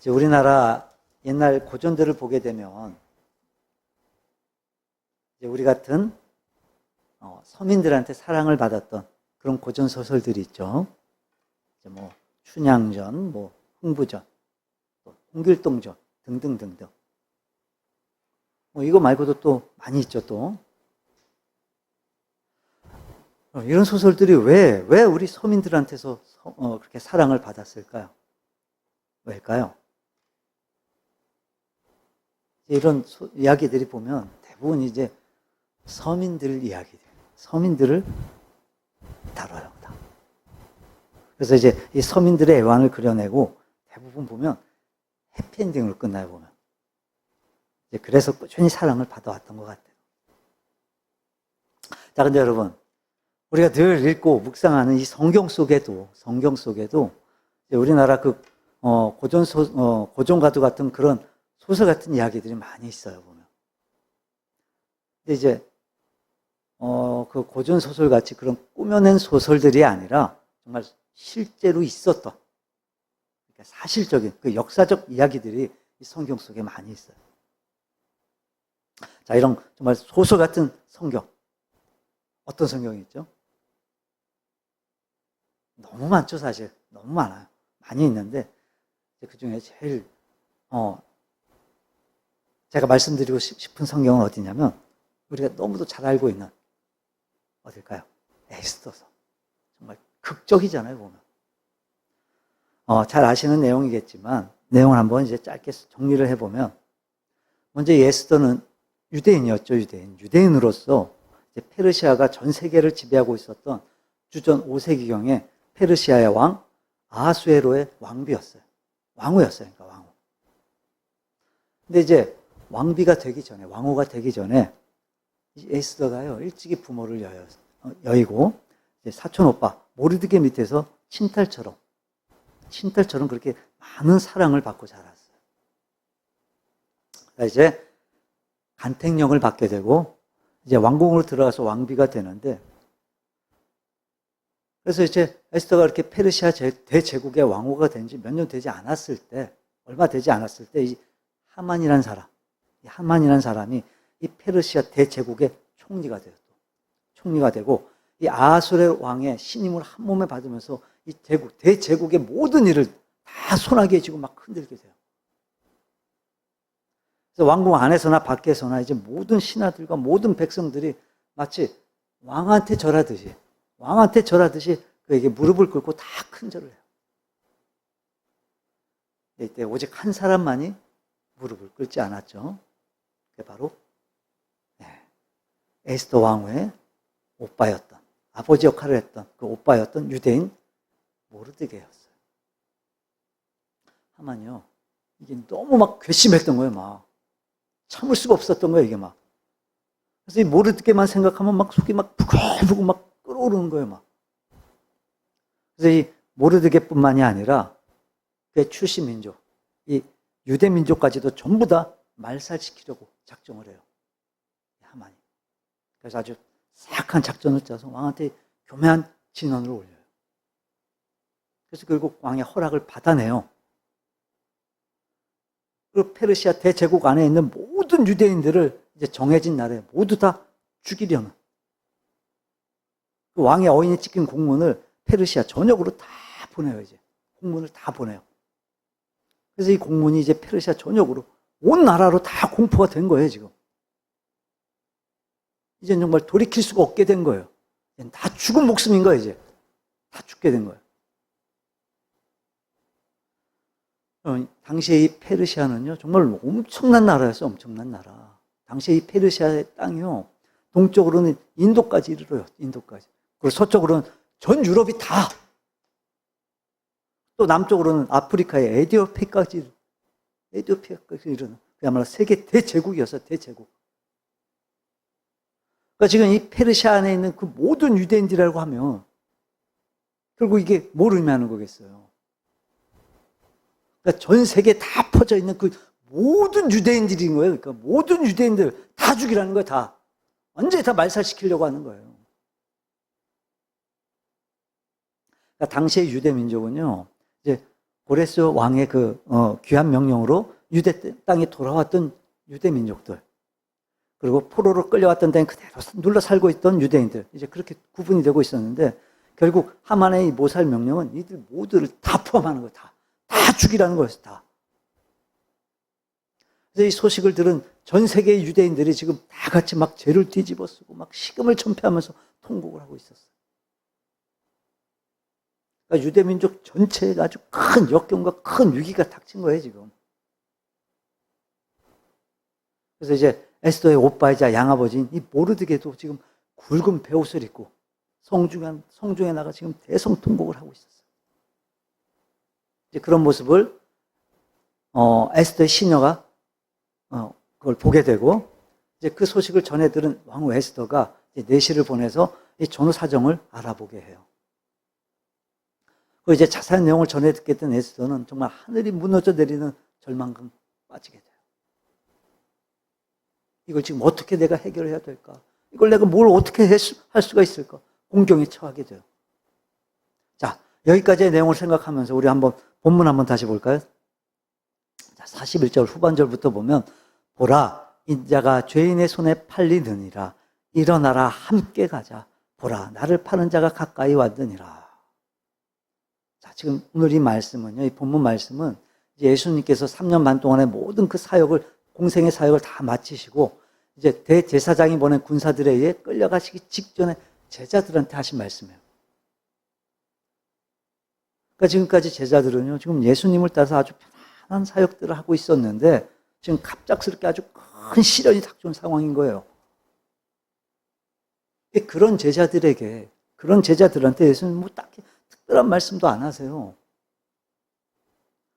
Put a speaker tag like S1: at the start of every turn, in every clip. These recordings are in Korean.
S1: 이제 우리나라 옛날 고전들을 보게 되면 이제 우리 같은 서민들한테 사랑을 받았던 그런 고전 소설들이 있죠. 이제 뭐 춘향전, 뭐 흥부전, 또 홍길동전 등등등등. 뭐 이거 말고도 또 많이 있죠. 또 이런 소설들이 왜 우리 서민들한테서 그렇게 사랑을 받았을까요? 왜일까요? 이런 이야기들이 보면 대부분 이제 서민들 이야기들, 서민들을 다뤄요. 다. 그래서 이제 이 서민들의 애환을 그려내고 대부분 보면 해피엔딩으로 끝나요, 보면. 이제 그래서 꾸준히 사랑을 받아왔던 것 같아요. 자, 근데 여러분, 우리가 늘 읽고 묵상하는 이 성경 속에도 우리나라 그 고전가도 같은 그런 소설 같은 이야기들이 많이 있어요, 보면. 근데 이제 그 고전 소설 같이 그런 꾸며낸 소설들이 아니라 정말 실제로 있었던, 그러니까 사실적인 그 역사적 이야기들이 이 성경 속에 많이 있어요. 자, 이런 정말 소설 같은 성경, 어떤 성경이 있죠? 너무 많죠, 사실. 너무 많아요. 많이 있는데 그 중에 제일 제가 말씀드리고 싶은 성경은 어디냐면 우리가 너무도 잘 알고 있는 어딜까요? 에스더서. 정말 극적이잖아요, 보면. 잘 아시는 내용이겠지만 내용을 한번 이제 짧게 정리를 해보면, 먼저 에스더는 유대인이었죠, 유대인으로서 이제 페르시아가 전 세계를 지배하고 있었던 주전 5세기경에 페르시아의 왕 아하수에로의 왕비였어요. 왕후였어요, 그러니까 왕후. 근데 이제 왕비가 되기 전에, 왕후가 되기 전에 에스더가요 일찍이 부모를 여의고 이제 사촌 오빠 모르드게 밑에서 친딸처럼 그렇게 많은 사랑을 받고 자랐어요. 이제 간택령을 받게 되고 이제 왕궁으로 들어가서 왕비가 되는데, 그래서 이제 에스더가 이렇게 페르시아 대제국의 왕후가 된 지 몇 년 되지 않았을 때, 얼마 되지 않았을 때 이 하만이라는 사람이 이 페르시아 대제국의 총리가 되고 이 아하수에로 왕의 신임을 한 몸에 받으면서 이 대제국의 모든 일을 다 손아귀에 쥐고 막 흔들게 돼요. 그래서 왕궁 안에서나 밖에서나 이제 모든 신하들과 모든 백성들이 마치 왕한테 절하듯이 그에게 무릎을 꿇고 다 큰절을 해요. 이때 오직 한 사람만이 무릎을 꿇지 않았죠. 그게 바로 에스더 왕후의 오빠였던, 아버지 역할을 했던 그 오빠였던 유대인 모르드게였어요. 하만이요, 이게 너무 막 괘씸했던 거예요. 막 참을 수가 없었던 거예요, 이게 막. 그래서 이 모르드게만 생각하면 막 속이 막 부글부글 막 끓어오르는 거예요, 막. 그래서 이 모르드게뿐만이 아니라 그의 출신 민족, 이 유대 민족까지도 전부 다 말살시키려고 작정을 해요, 하만이. 그래서 아주 사악한 작전을 짜서 왕한테 교묘한 진언을 올려요. 그래서 결국 왕의 허락을 받아내요. 그리고 페르시아 대제국 안에 있는 모든 유대인들을 이제 정해진 날에 모두 다 죽이려는, 그 왕의 어인이 찍힌 공문을 페르시아 전역으로 다 보내요. 이제 공문을 다 보내요. 그래서 이 공문이 이제 페르시아 전역으로 온 나라로 다 공포가 된 거예요, 지금. 이제 정말 돌이킬 수가 없게 된 거예요. 다 죽은 목숨인 거예요, 이제. 다 죽게 된 거예요. 당시에 이 페르시아는요, 정말 엄청난 나라였어요, 엄청난 나라. 당시에 이 페르시아의 땅이요, 동쪽으로는 인도까지 이르러요, 인도까지. 그리고 서쪽으로는 전 유럽이 다. 또 남쪽으로는 아프리카의 에티오피아까지 이르는, 그야말로 세계 대제국이었어요, 대제국. 그러니까 지금 이 페르시아 안에 있는 그 모든 유대인들이라고 하면 결국 이게 뭘 의미하는 거겠어요? 그러니까 전 세계에 다 퍼져 있는 그 모든 유대인들인 거예요. 그러니까 모든 유대인들 다 죽이라는 거예요, 다. 완전히 다 말살시키려고 하는 거예요. 그러니까 당시의 유대 민족은요, 이제 고레스 왕의 귀한 명령으로 유대 땅에 돌아왔던 유대 민족들, 그리고 포로로 끌려왔던 데는 그대로 눌러 살고 있던 유대인들, 이제 그렇게 구분이 되고 있었는데, 결국 하만의 이 모살 명령은 이들 모두를 다 포함하는 거예요. 다 죽이라는 거였어요. 다. 그래서 이 소식을 들은 전 세계의 유대인들이 지금 다 같이 막 죄를 뒤집어 쓰고 막 식음을 전폐하면서 통곡을 하고 있었어요. 그러니까 유대 민족 전체에 아주 큰 역경과 큰 위기가 닥친 거예요, 지금. 그래서 이제 에스더의 오빠이자 양아버지인 이 모르드게도 지금 굵은 베옷을 입고 성중에 나가 지금 대성통곡을 하고 있었어요. 이제 그런 모습을 에스더의 시녀가 그걸 보게 되고, 이제 그 소식을 전해 들은 왕후 에스더가 이제 내시를 보내서 이 전후 사정을 알아보게 해요. 그 이제 자세한 내용을 전해 듣게 된 에스더는 정말 하늘이 무너져 내리는 절망감 빠지게 돼요. 이걸 지금 어떻게 내가 해결해야 될까? 이걸 내가 뭘 어떻게 할 수가 있을까? 공경에 처하게 돼요. 자, 여기까지의 내용을 생각하면서 우리 본문 한번 다시 볼까요? 자, 41절 후반절부터 보면, 보라, 인자가 죄인의 손에 팔리느니라. 일어나라, 함께 가자. 보라, 나를 파는 자가 가까이 왔느니라. 자, 지금 오늘 이 말씀은요, 이 본문 말씀은 예수님께서 3년 반 동안의 모든 그 사역을, 공생의 사역을 다 마치시고, 이제 대제사장이 보낸 군사들에 의해 끌려가시기 직전에 제자들한테 하신 말씀이에요. 그러니까 지금까지 제자들은요, 지금 예수님을 따라서 아주 편안한 사역들을 하고 있었는데, 지금 갑작스럽게 아주 큰 시련이 닥쳐온 상황인 거예요. 그런 제자들한테 예수님 뭐 딱히 특별한 말씀도 안 하세요.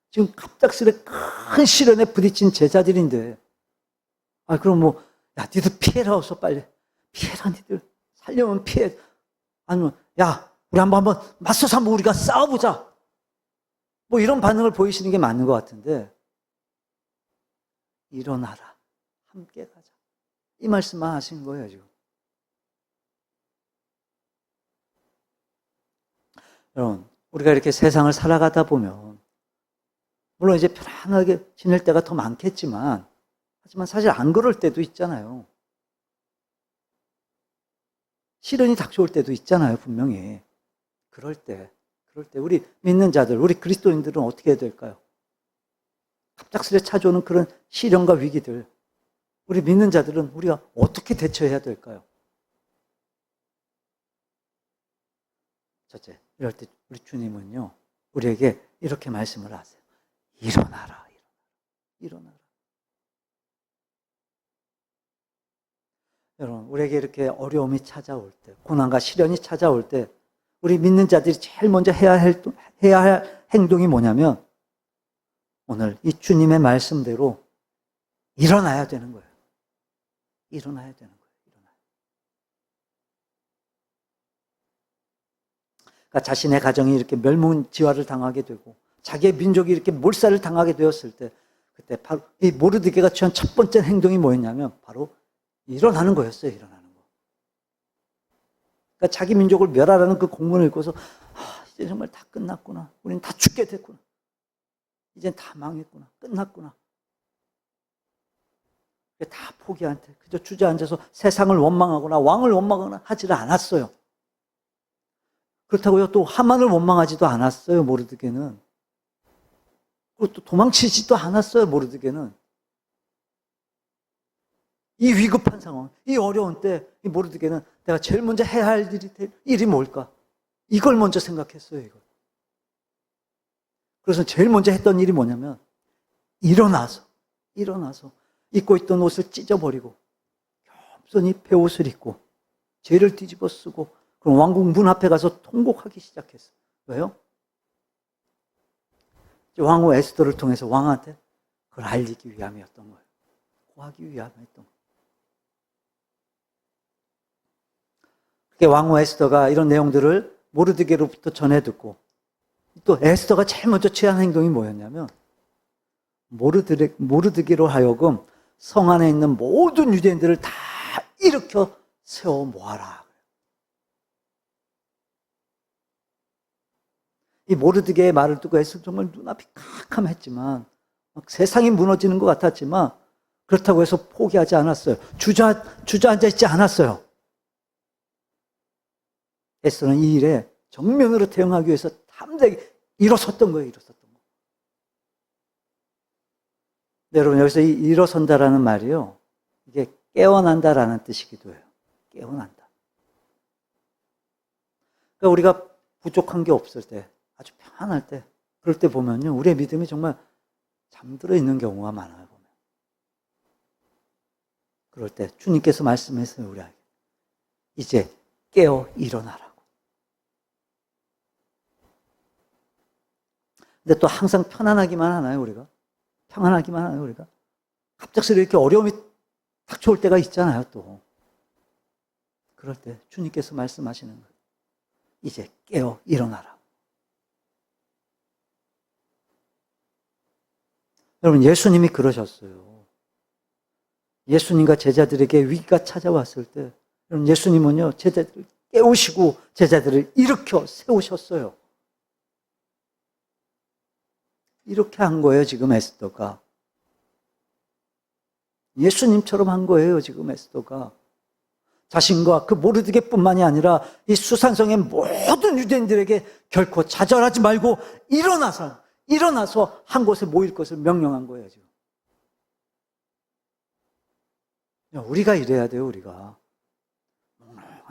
S1: 지금 갑작스레 큰 시련에 부딪힌 제자들인데, 그럼 야, 니들 피해라, 어서 빨리. 피해라, 니들. 살려면 피해. 아니면, 야, 우리 한번 맞서서 한번 우리가 싸워보자. 이런 반응을 보이시는 게 맞는 것 같은데, 일어나라. 함께 가자. 이 말씀만 하신 거예요, 지금. 여러분, 우리가 이렇게 세상을 살아가다 보면, 물론 이제 편안하게 지낼 때가 더 많겠지만, 하지만 사실 안 그럴 때도 있잖아요. 시련이 닥쳐올 때도 있잖아요, 분명히. 그럴 때 우리 믿는 자들, 우리 그리스도인들은 어떻게 해야 될까요? 갑작스레 찾아오는 그런 시련과 위기들, 우리 믿는 자들은 우리가 어떻게 대처해야 될까요? 첫째, 이럴 때 우리 주님은요, 우리에게 이렇게 말씀을 하세요. 일어나라. 여러분, 우리에게 이렇게 어려움이 찾아올 때, 고난과 시련이 찾아올 때, 우리 믿는 자들이 제일 먼저 해야 할 행동이 뭐냐면, 오늘 이 주님의 말씀대로 일어나야 되는 거예요. 일어나야 되는 거예요. 그러니까 자신의 가정이 이렇게 멸문지화를 당하게 되고, 자기의 민족이 이렇게 몰살을 당하게 되었을 때, 그때 바로 이 모르드게가 취한 첫 번째 행동이 뭐였냐면, 바로 일어나는 거였어요. 일어나는 거. 그러니까 자기 민족을 멸하라는 그 공문을 읽고서, 이제 정말 다 끝났구나. 우리는 다 죽게 됐구나. 이젠 다 망했구나. 끝났구나. 다 포기한 채 그저 주저앉아서 세상을 원망하거나 왕을 원망하거나 하지를 않았어요. 그렇다고요, 또 하만을 원망하지도 않았어요, 모르드게는. 그리고 또 도망치지도 않았어요, 모르드게는. 이 위급한 상황, 이 어려운 때, 이 모르드게는 내가 제일 먼저 해야 할 일이 뭘까? 이걸 먼저 생각했어요, 이걸. 그래서 제일 먼저 했던 일이 뭐냐면, 일어나서, 입고 있던 옷을 찢어버리고, 겸손히 베옷을 입고, 죄를 뒤집어 쓰고, 그럼 왕궁 문 앞에 가서 통곡하기 시작했어요. 왜요? 왕후 에스더를 통해서 왕한테 그걸 알리기 위함이었던 거예요. 고하기 위함이었던 거예요. 그렇게 왕후 에스더가 이런 내용들을 모르드게로부터 전해 듣고, 또 에스더가 제일 먼저 취한 행동이 뭐였냐면, 모르드게로 하여금 성 안에 있는 모든 유대인들을 다 일으켜 세워 모아라. 이 모르드게의 말을 듣고 에스더 정말 눈앞이 캄캄했지만 막 세상이 무너지는 것 같았지만 그렇다고 해서 포기하지 않았어요. 주저앉아 있지 않았어요. 에스더는 이 일에 정면으로 대응하기 위해서 담대하게 일어섰던 거예요. 일어섰던 거. 네, 여러분 여기서 이 일어선다라는 말이요. 이게 깨어난다라는 뜻이기도 해요. 깨어난다. 그러니까 우리가 부족한 게 없을 때, 아주 편안할 때, 그럴 때 보면요. 우리의 믿음이 정말 잠들어 있는 경우가 많아요. 보면. 그럴 때 주님께서 말씀했어요. 우리에게. 이제 깨어 일어나라고. 근데 또 항상 편안하기만 하나요, 우리가? 평안하기만 하나요, 우리가? 갑작스레 이렇게 어려움이 닥쳐올 때가 있잖아요, 또. 그럴 때 주님께서 말씀하시는 거예요. 이제 깨어 일어나라. 여러분, 예수님이 그러셨어요. 예수님과 제자들에게 위기가 찾아왔을 때, 여러분, 예수님은요, 제자들을 깨우시고 제자들을 일으켜 세우셨어요. 이렇게 한 거예요, 지금 에스더가. 예수님처럼 한 거예요, 지금 에스더가. 자신과 그 모르드게뿐만이 아니라 이 수산성의 모든 유대인들에게 결코 좌절하지 말고 일어나서 한 곳에 모일 것을 명령한 거예요, 지금. 우리가 이래야 돼요, 우리가.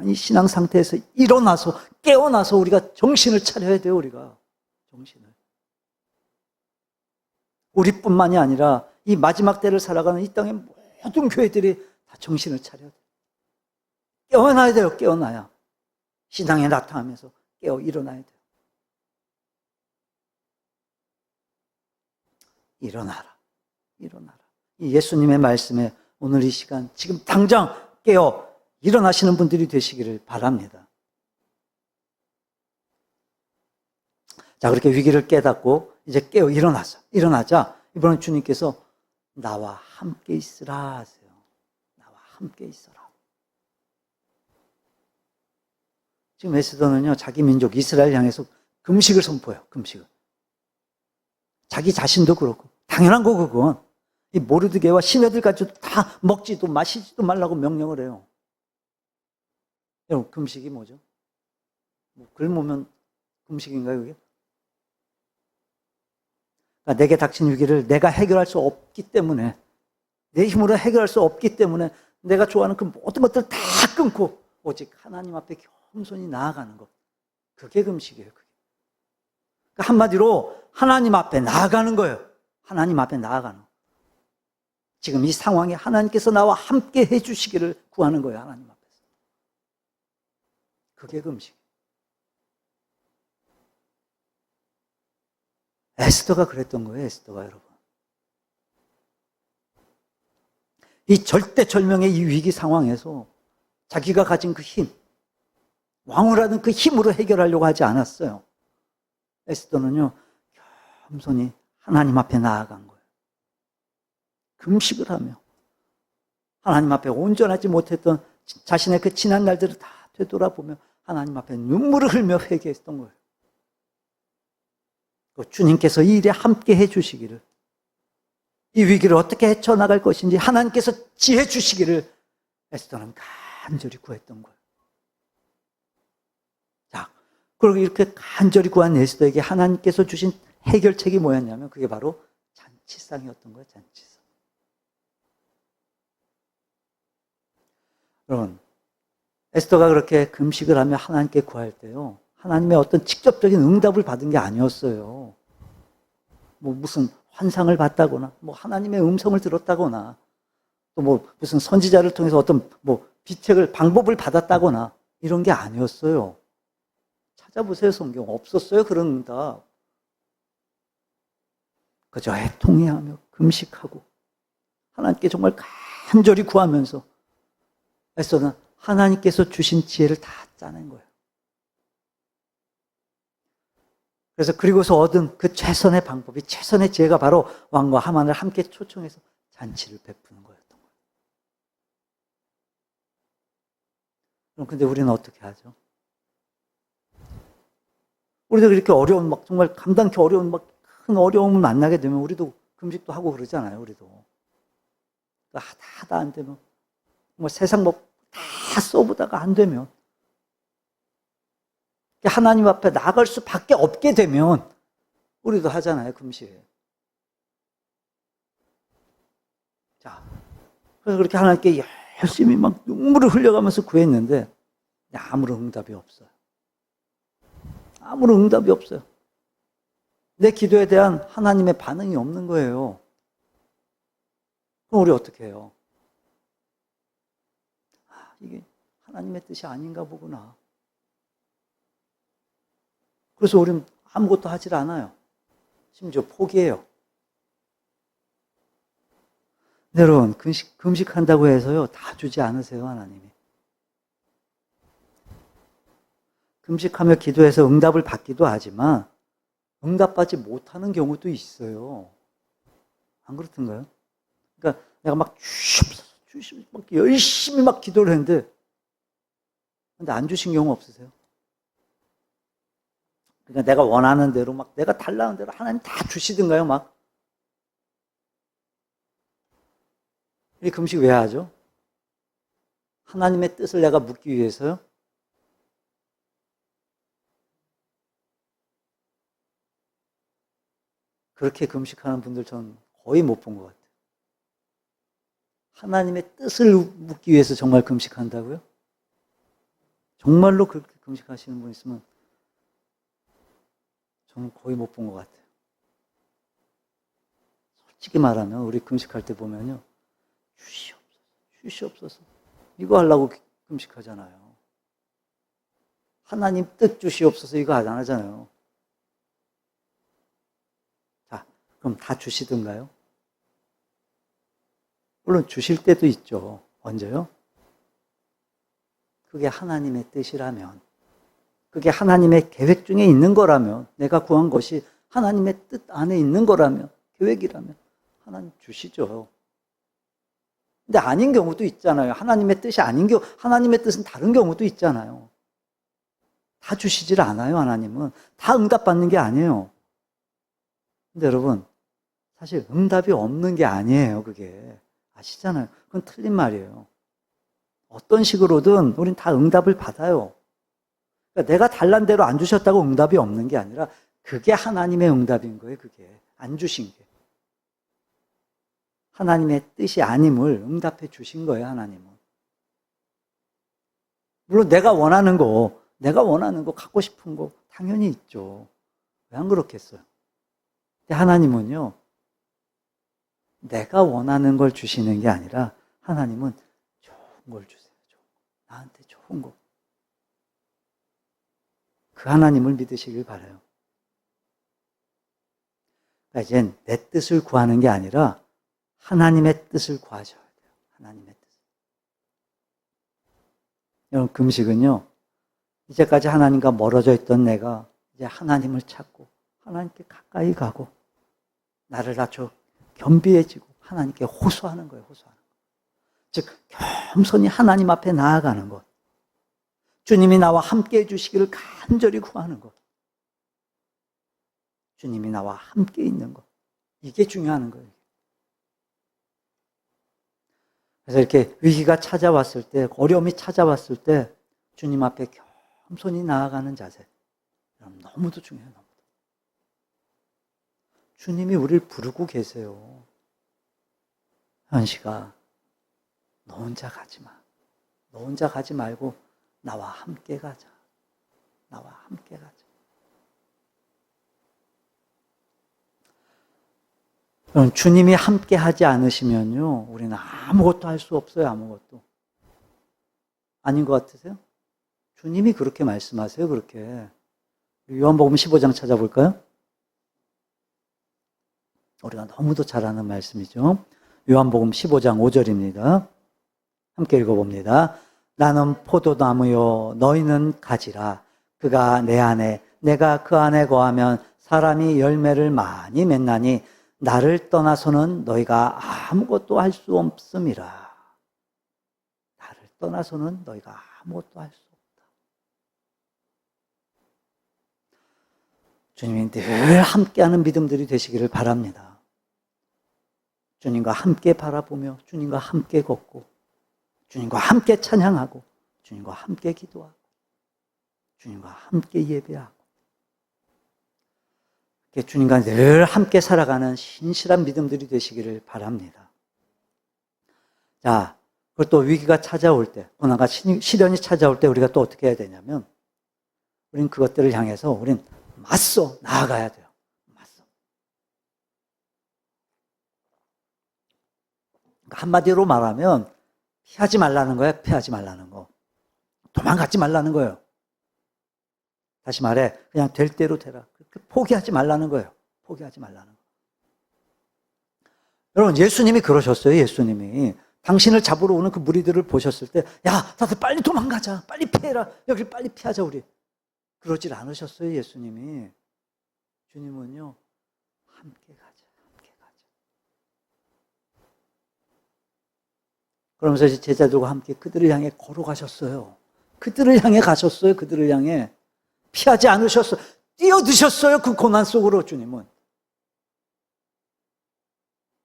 S1: 이 신앙 상태에서 일어나서, 깨어나서 우리가 정신을 차려야 돼요, 우리가. 정신을. 우리뿐만이 아니라 이 마지막 때를 살아가는 이 땅의 모든 교회들이 다 정신을 차려야 돼요. 깨어나야 돼요. 깨어나야. 신앙에 나타나면서 깨어 일어나야 돼요. 일어나라. 일어나라. 이 예수님의 말씀에 오늘 이 시간 지금 당장 깨어 일어나시는 분들이 되시기를 바랍니다. 자, 그렇게 위기를 깨닫고 이제 깨어 일어나자 이번엔 주님께서 나와 함께 있으라 하세요. 나와 함께 있어라. 지금 에스더는요, 자기 민족 이스라엘 향해서 금식을 선포해요. 금식을. 자기 자신도 그렇고 당연한 거 그건. 이 모르드게와 시녀들까지도 다 먹지도 마시지도 말라고 명령을 해요. 여러분, 금식이 뭐죠? 뭐 굶으면 금식인가요, 그게? 그러니까 내게 닥친 위기를 내가 해결할 수 없기 때문에, 내 힘으로 해결할 수 없기 때문에 내가 좋아하는 그 모든 것들을 다 끊고 오직 하나님 앞에 겸손히 나아가는 것. 그게 금식이에요. 그게. 그러니까 한마디로 하나님 앞에 나아가는 거예요. 하나님 앞에 나아가는 거. 지금 이 상황에 하나님께서 나와 함께 해주시기를 구하는 거예요. 하나님 앞에서. 그게 금식. 에스더가 그랬던 거예요. 에스더가 여러분. 이 절대절명의 이 위기 상황에서 자기가 가진 그 힘, 왕을 하는 그 힘으로 해결하려고 하지 않았어요. 에스더는요, 겸손히 하나님 앞에 나아간 거예요. 금식을 하며 하나님 앞에 온전하지 못했던 자신의 그 지난 날들을 다 되돌아보며 하나님 앞에 눈물을 흘며 회개했던 거예요. 주님께서 이 일에 함께 해주시기를, 이 위기를 어떻게 헤쳐나갈 것인지 하나님께서 지혜 주시기를 에스더는 간절히 구했던 거예요. 자, 그리고 이렇게 간절히 구한 에스더에게 하나님께서 주신 해결책이 뭐였냐면 그게 바로 잔치상이었던 거예요. 잔치상. 여러분, 에스더가 그렇게 금식을 하며 하나님께 구할 때요, 하나님의 어떤 직접적인 응답을 받은 게 아니었어요. 뭐 무슨 환상을 봤다거나, 뭐 하나님의 음성을 들었다거나, 또 뭐 무슨 선지자를 통해서 어떤 뭐 비책을, 방법을 받았다거나 이런 게 아니었어요. 찾아보세요. 성경 없었어요. 그런 응답. 그저 애통해하며 금식하고 하나님께 정말 간절히 구하면서 에스더는 하나님께서 주신 지혜를 다 짜낸 거예요. 그래서 그리고서 얻은 그 최선의 방법이, 최선의 지혜가 바로 왕과 하만을 함께 초청해서 잔치를 베푸는 거였던 거예요. 그럼 근데 우리는 어떻게 하죠? 우리도 그렇게 어려운, 막 정말 감당하기 어려운, 막 큰 어려움을 만나게 되면 우리도 금식도 하고 그러잖아요, 우리도. 하다 안 되면, 뭐 세상 뭐 다 써보다가 안 되면, 하나님 앞에 나아갈 수밖에 없게 되면, 우리도 하잖아요, 금식. 자, 그래서 그렇게 하나님께 열심히 막 눈물을 흘려가면서 구했는데, 아무런 응답이 없어요. 아무런 응답이 없어요. 내 기도에 대한 하나님의 반응이 없는 거예요. 그럼 우리 어떻게 해요? 이게 하나님의 뜻이 아닌가 보구나. 그래서 우리는 아무것도 하질 않아요. 심지어 포기해요. 여러분, 금식한다고 해서요, 다 주지 않으세요, 하나님이. 금식하며 기도해서 응답을 받기도 하지만, 응답받지 못하는 경우도 있어요. 안 그렇던가요? 그러니까 내가 막 주십시오, 막 열심히 막 기도를 했는데, 근데 안 주신 경우 없으세요? 그러니까 내가 원하는 대로 막 내가 달라는 대로 하나님 다 주시던가요, 막? 이 금식 왜 하죠? 하나님의 뜻을 내가 묻기 위해서요? 그렇게 금식하는 분들 저는 거의 못 본 것 같아요. 하나님의 뜻을 묻기 위해서 정말 금식한다고요? 정말로 그렇게 금식하시는 분 있으면 저는 거의 못 본 것 같아요. 솔직히 말하면 우리 금식할 때 보면요. 주시옵소서. 이거 하려고 금식하잖아요. 하나님 뜻 주시옵소서 이거 안 하잖아요. 자, 그럼 다 주시던가요? 물론 주실 때도 있죠. 언제요? 그게 하나님의 뜻이라면, 그게 하나님의 계획 중에 있는 거라면, 내가 구한 것이 하나님의 뜻 안에 있는 거라면, 계획이라면 하나님 주시죠. 근데 아닌 경우도 있잖아요. 하나님의 뜻이 아닌 경우, 하나님의 뜻은 다른 경우도 있잖아요. 다 주시질 않아요, 하나님은. 다 응답받는 게 아니에요. 근데 여러분, 사실 응답이 없는 게 아니에요, 그게. 아시잖아요. 그건 틀린 말이에요. 어떤 식으로든 우린 다 응답을 받아요. 그러니까 내가 달란 대로 안 주셨다고 응답이 없는 게 아니라 그게 하나님의 응답인 거예요, 그게. 안 주신 게. 하나님의 뜻이 아님을 응답해 주신 거예요, 하나님은. 물론 내가 원하는 거, 갖고 싶은 거 당연히 있죠. 왜 안 그렇겠어요? 근데 하나님은요, 내가 원하는 걸 주시는 게 아니라 하나님은 좋은 걸 주세요. 나한테 좋은 거. 그 하나님을 믿으시길 바라요. 그러니까 이젠 내 뜻을 구하는 게 아니라 하나님의 뜻을 구하셔야 돼요. 하나님의 뜻. 여러분, 금식은요, 이제까지 하나님과 멀어져 있던 내가 이제 하나님을 찾고 하나님께 가까이 가고 나를 낮춰 겸비해지고 하나님께 호소하는 거예요. 호소하는 거. 즉 겸손히 하나님 앞에 나아가는 것. 주님이 나와 함께 해주시기를 간절히 구하는 것. 주님이 나와 함께 있는 것. 이게 중요한 거예요. 그래서 이렇게 위기가 찾아왔을 때, 어려움이 찾아왔을 때 주님 앞에 겸손히 나아가는 자세. 너무도 중요해요. 너무도. 주님이 우리를 부르고 계세요. 현식아, 너 혼자 가지 마. 너 혼자 가지 말고 나와 함께 가자. 나와 함께 가자. 그럼 주님이 함께 하지 않으시면요, 우리는 아무것도 할 수 없어요. 아무것도. 아닌 것 같으세요? 주님이 그렇게 말씀하세요. 그렇게. 요한복음 15장 찾아볼까요? 우리가 너무도 잘 아는 말씀이죠. 요한복음 15장 5절입니다. 함께 읽어봅니다. 나는 포도나무요 너희는 가지라. 그가 내 안에 내가 그 안에 거하면 사람이 열매를 많이 맺나니 나를 떠나서는 너희가 아무것도 할 수 없음이라. 나를 떠나서는 너희가 아무것도 할 수 없다. 주님이 늘 함께하는 믿음들이 되시기를 바랍니다. 주님과 함께 바라보며 주님과 함께 걷고 주님과 함께 찬양하고 주님과 함께 기도하고 주님과 함께 예배하고 주님과 늘 함께 살아가는 신실한 믿음들이 되시기를 바랍니다. 자, 그리고 또 위기가 찾아올 때, 고난과 시련이 찾아올 때 우리가 또 어떻게 해야 되냐면 우리는 그것들을 향해서 우리는 맞서 나아가야 돼요. 맞서. 한마디로 말하면 피하지 말라는 거예요. 피하지 말라는 거. 도망가지 말라는 거예요. 다시 말해 그냥 될 대로 되라. 포기하지 말라는 거예요. 포기하지 말라는 거. 여러분 예수님이 그러셨어요. 예수님이 당신을 잡으러 오는 그 무리들을 보셨을 때 야 다들 빨리 도망가자. 빨리 피해라. 여기 빨리 피하자 우리. 그러질 않으셨어요. 예수님이. 주님은요 함께 가자. 함께 가자. 그러면서 이제 제자들과 함께 그들을 향해 걸어가셨어요. 그들을 향해 가셨어요. 그들을 향해. 피하지 않으셨어요. 뛰어드셨어요. 그 고난 속으로 주님은.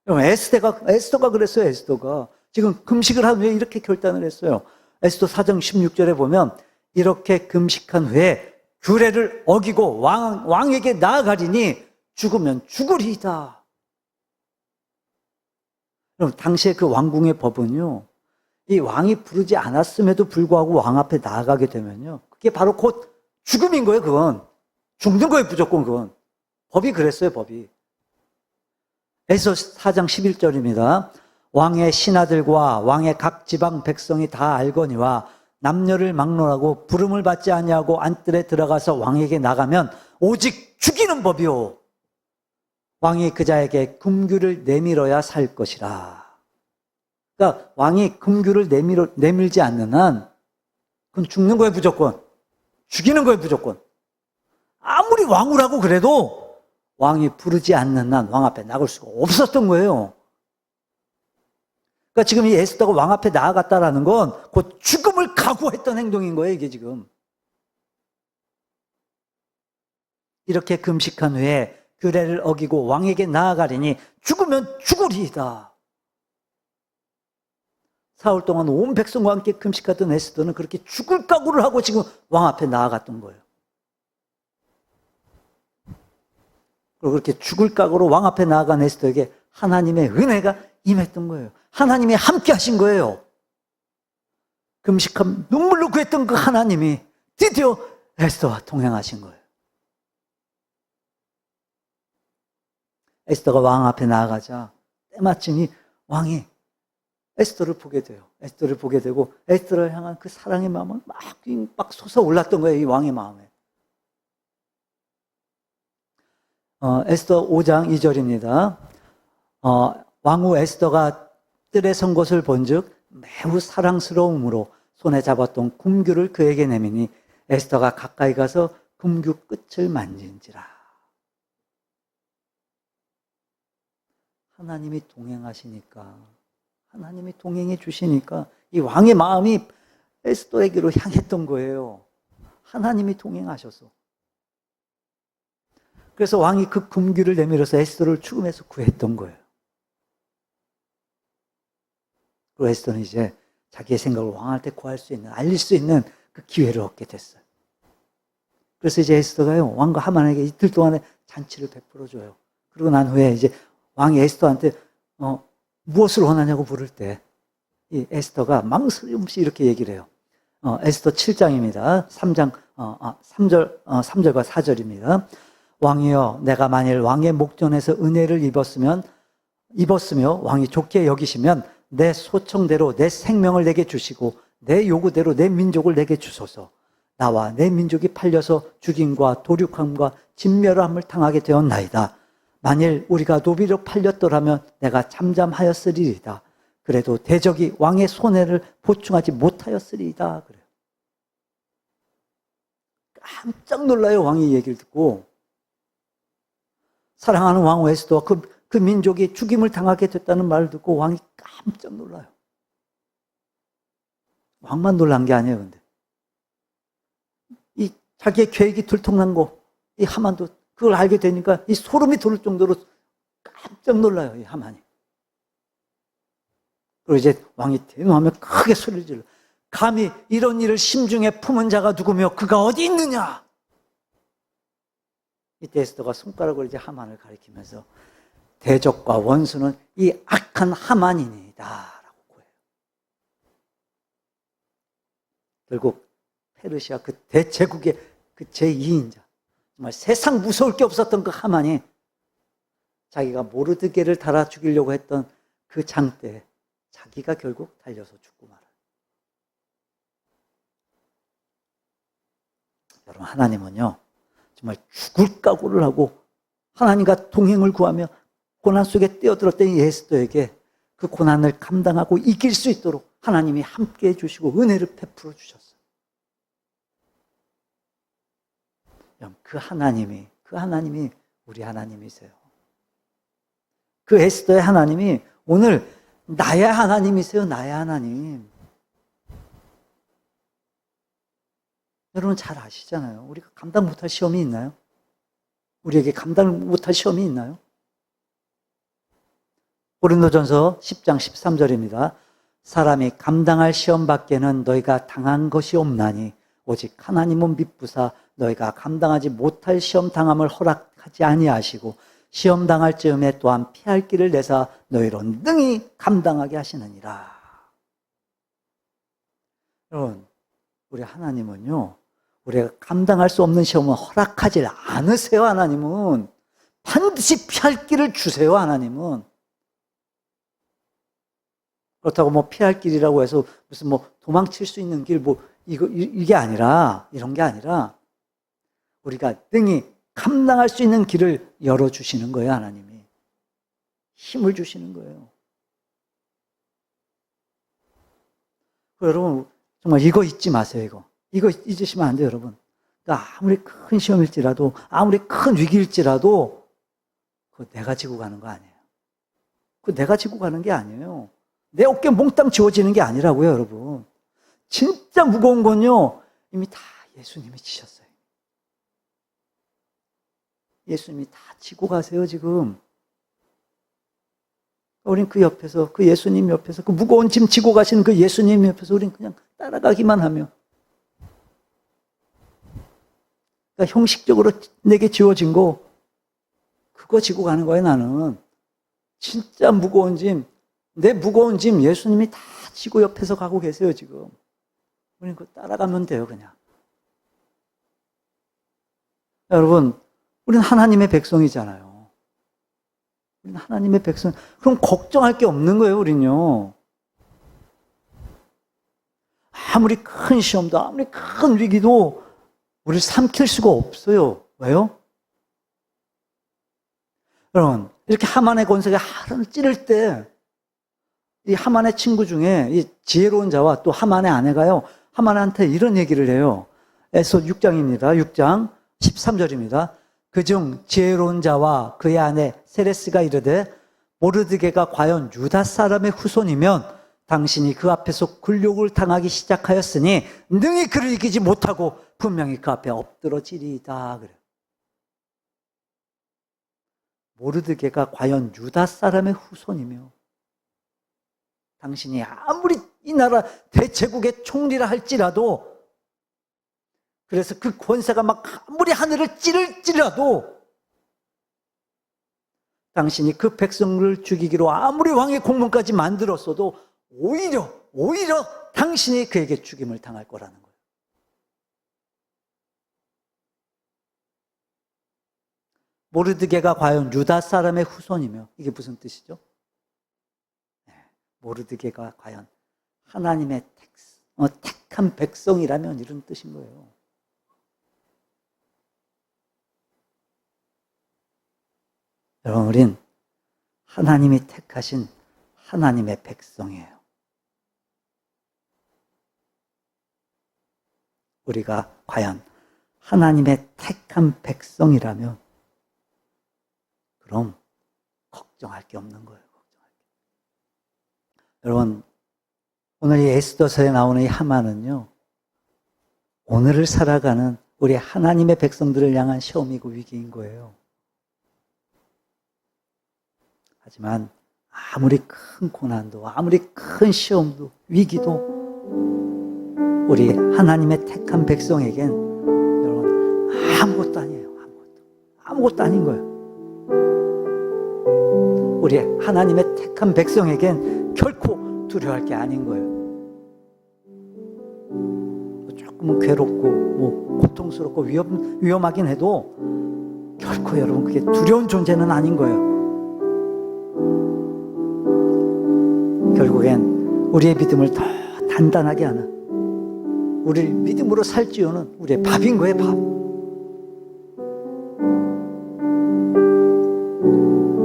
S1: 에스더가 그랬어요. 에스더가. 지금 금식을 한 후에 이렇게 결단을 했어요. 에스더 4장 16절에 보면 이렇게 금식한 후에 규례를 어기고 왕에게 나아가리니 죽으면 죽으리이다. 그럼 당시에 그 왕궁의 법은요. 이 왕이 부르지 않았음에도 불구하고 왕 앞에 나아가게 되면요. 그게 바로 곧 죽음인 거예요. 그건. 죽는 거예요. 무조건 그건. 법이 그랬어요. 법이. 에스더 4장 11절입니다. 왕의 신하들과 왕의 각 지방 백성이 다 알거니와 남녀를 막론하고 부름을 받지 아니하고 안뜰에 들어가서 왕에게 나가면 오직 죽이는 법이요. 왕이 그 자에게 금규를 내밀어야 살 것이라. 그러니까 왕이 금규를 내밀지 않는 한 그건 죽는 거예요. 무조건. 죽이는 거예요. 무조건. 아무리 왕후라고 그래도 왕이 부르지 않는 한 왕 앞에 나갈 수가 없었던 거예요. 그러니까 지금 이 에스더가 왕 앞에 나아갔다라는 건 곧 죽음을 각오했던 행동인 거예요. 이게 지금. 이렇게 금식한 후에 규례를 어기고 왕에게 나아가리니 죽으면 죽으리이다. 사흘 동안 온 백성과 함께 금식하던 에스더는 그렇게 죽을 각오를 하고 지금 왕 앞에 나아갔던 거예요. 그리고 그렇게 죽을 각오로 왕 앞에 나아간 에스더에게 하나님의 은혜가 임했던 거예요. 하나님이 함께 하신 거예요. 금식함 눈물로 구했던 그 하나님이 드디어 에스더와 동행하신 거예요. 에스더가 왕 앞에 나아가자 때마침 이 왕이 에스더를 보게 돼요. 에스더를 보게 되고 에스더를 향한 그 사랑의 마음은 막 솟아올랐던 거예요. 이 왕의 마음에. 에스더 5장 2절입니다. 왕후 에스더가 뜰에 선 것을 본즉 매우 사랑스러움으로 손에 잡았던 금규를 그에게 내미니 에스더가 가까이 가서 금규 끝을 만진지라. 하나님이 동행하시니까, 하나님이 동행해 주시니까 이 왕의 마음이 에스더에게로 향했던 거예요. 하나님이 동행하셔서. 그래서 왕이 그 금규를 내밀어서 에스더를 죽음에서 구했던 거예요. 그리고 에스더는 이제 자기의 생각을 왕한테 구할 수 있는, 알릴 수 있는 그 기회를 얻게 됐어요. 그래서 이제 에스더가요, 왕과 하만에게 이틀 동안에 잔치를 베풀어줘요. 그리고 난 후에 이제 왕이 에스더한테 무엇을 원하냐고 물을 때 이 에스더가 망설임 없이 이렇게 얘기를 해요. 에스더 7장입니다. 3절과 4절입니다. 왕이여, 내가 만일 왕의 목전에서 은혜를 입었으며 왕이 좋게 여기시면 내 소청대로 내 생명을 내게 주시고 내 요구대로 내 민족을 내게 주소서. 나와 내 민족이 팔려서 죽임과 도륙함과 진멸함을 당하게 되었나이다. 만일 우리가 노비로 팔렸더라면 내가 잠잠하였으리이다. 그래도 대적이 왕의 손해를 보충하지 못하였으리이다. 그래요. 깜짝 놀라요. 왕이 얘기를 듣고. 사랑하는 왕후 에스더와 그 민족이 죽임을 당하게 됐다는 말을 듣고 왕이 깜짝 놀라요. 왕만 놀란 게 아니에요. 근데 이 자기의 계획이 들통난 거, 이 하만도 그걸 알게 되니까 이 소름이 돋을 정도로 깜짝 놀라요, 이 하만이. 그리고 이제 왕이 대노하며 크게 소리를 질러. 감히 이런 일을 심중에 품은 자가 누구며 그가 어디 있느냐? 이때 에스더가 손가락으로 이제 하만을 가리키면서 대적과 원수는 이 악한 하만이니이다 라고 고해요. 결국 페르시아 그 대제국의 그 제2인자, 정말 세상 무서울 게 없었던 그 하만이 자기가 모르드게를 달아 죽이려고 했던 그 장대에 자기가 결국 달려서 죽고 말아요. 여러분, 하나님은요 정말 죽을 각오를 하고 하나님과 동행을 구하며 고난 속에 뛰어들었던 이 에스더에게 그 고난을 감당하고 이길 수 있도록 하나님이 함께해 주시고 은혜를 베풀어 주셨어요. 그 하나님이 우리 하나님이세요. 그 에스더의 하나님이 오늘 나의 하나님이세요. 나의 하나님. 여러분 잘 아시잖아요. 우리가 감당 못할 시험이 있나요? 우리에게 감당 못할 시험이 있나요? 고린도전서 10장 13절입니다. 사람이 감당할 시험 밖에는 너희가 당한 것이 없나니 오직 하나님은 미쁘사 너희가 감당하지 못할 시험 당함을 허락하지 아니하시고 시험 당할 즈음에 또한 피할 길을 내사 너희로 능히 감당하게 하시느니라. 여러분, 우리 하나님은요 우리가 감당할 수 없는 시험은 허락하지 않으세요. 하나님은 반드시 피할 길을 주세요. 하나님은. 그렇다고 뭐 피할 길이라고 해서 무슨 뭐 도망칠 수 있는 길 뭐 이게 아니라, 이런 게 아니라 우리가 능히 감당할 수 있는 길을 열어주시는 거예요. 하나님이 힘을 주시는 거예요. 여러분 정말 이거 잊지 마세요. 이거 잊으시면 안 돼요. 여러분, 그러니까 아무리 큰 시험일지라도 아무리 큰 위기일지라도 그거 내가 지고 가는 거 아니에요. 그거 내가 지고 가는 게 아니에요. 내 어깨에 몽땅 지워지는 게 아니라고요. 여러분, 진짜 무거운 건요 이미 다 예수님이 지셨어요. 예수님이 다 지고 가세요. 지금 우린 그 옆에서, 그 예수님 옆에서, 그 무거운 짐 지고 가시는 그 예수님 옆에서 우린 그냥 따라가기만 하며, 그러니까 형식적으로 내게 지워진 거 그거 지고 가는 거예요. 나는 진짜 무거운 짐, 내 무거운 짐 예수님이 다 지고 옆에서 가고 계세요. 지금 우린 그거 따라가면 돼요. 그냥. 여러분, 우리는 하나님의 백성이잖아요. 우리는 하나님의 백성. 그럼 걱정할 게 없는 거예요. 우린요. 아무리 큰 시험도 아무리 큰 위기도 우리를 삼킬 수가 없어요. 왜요? 여러분, 이렇게 하만의 권세가 하루를 찌를 때 이 하만의 친구 중에 이 지혜로운 자와 또 하만의 아내가요 하만한테 이런 얘기를 해요. 에스더 6장입니다. 6장 13절입니다. 그중 지혜로운 자와 그의 아내 세레스가 이르되 모르드게가 과연 유다 사람의 후손이면 당신이 그 앞에서 굴욕을 당하기 시작하였으니 능히 그를 이기지 못하고 분명히 그 앞에 엎드러지리이다. 그래요. 모르드게가 과연 유다 사람의 후손이며 당신이 아무리 이 나라 대제국의 총리라 할지라도, 그래서 그 권세가 막 아무리 하늘을 찌를지라도 당신이 그 백성을 죽이기로 아무리 왕의 공문까지 만들었어도 오히려 당신이 그에게 죽임을 당할 거라는 거예요. 모르드게가 과연 유다 사람의 후손이며, 이게 무슨 뜻이죠? 모르드게가 과연 하나님의 택한 백성이라면 이런 뜻인 거예요. 여러분, 우린 하나님이 택하신 하나님의 백성이에요. 우리가 과연 하나님의 택한 백성이라면 그럼 걱정할 게 없는 거예요. 여러분, 오늘 이 에스더서에 나오는 이 하만은요, 오늘을 살아가는 우리 하나님의 백성들을 향한 시험이고 위기인 거예요. 하지만 아무리 큰 고난도, 아무리 큰 시험도, 위기도 우리 하나님의 택한 백성에겐 여러분 아무것도 아니에요. 아무것도 아닌 거예요. 우리 하나님의 택한 백성에겐 결코 두려워할 게 아닌 거예요. 조금은 괴롭고 고통스럽고 위험하긴 해도 결코 여러분 그게 두려운 존재는 아닌 거예요. 결국엔 우리의 믿음을 더 단단하게 하는, 우리를 믿음으로 살찌우는 우리의 밥인 거예요, 밥.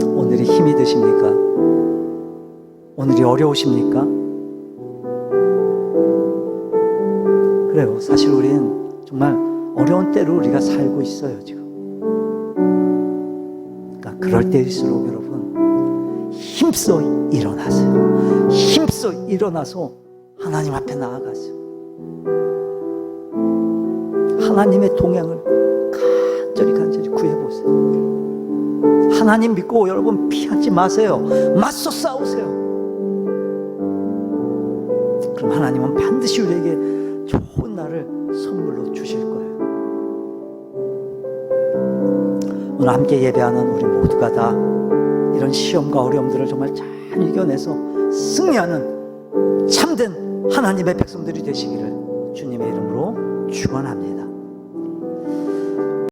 S1: 오늘이 힘이 드십니까? 오늘이 어려우십니까? 그래요. 사실 우리는 정말 어려운 때를 우리가 살고 있어요, 지금. 그러니까 그럴 때일수록 여러분 힘써 일어나세요. 힘써 일어나서 하나님 앞에 나아가세요. 하나님의 동행을 간절히 구해보세요. 하나님 믿고 여러분 피하지 마세요. 맞서 싸우세요. 그럼 하나님은 반드시 우리에게 좋은 날을 선물로 주실 거예요. 오늘 함께 예배하는 우리 모두가 다 이런 시험과 어려움들을 정말 잘 이겨내서 승리하는 참된 하나님의 백성들이 되시기를 주님의 이름으로 축원합니다.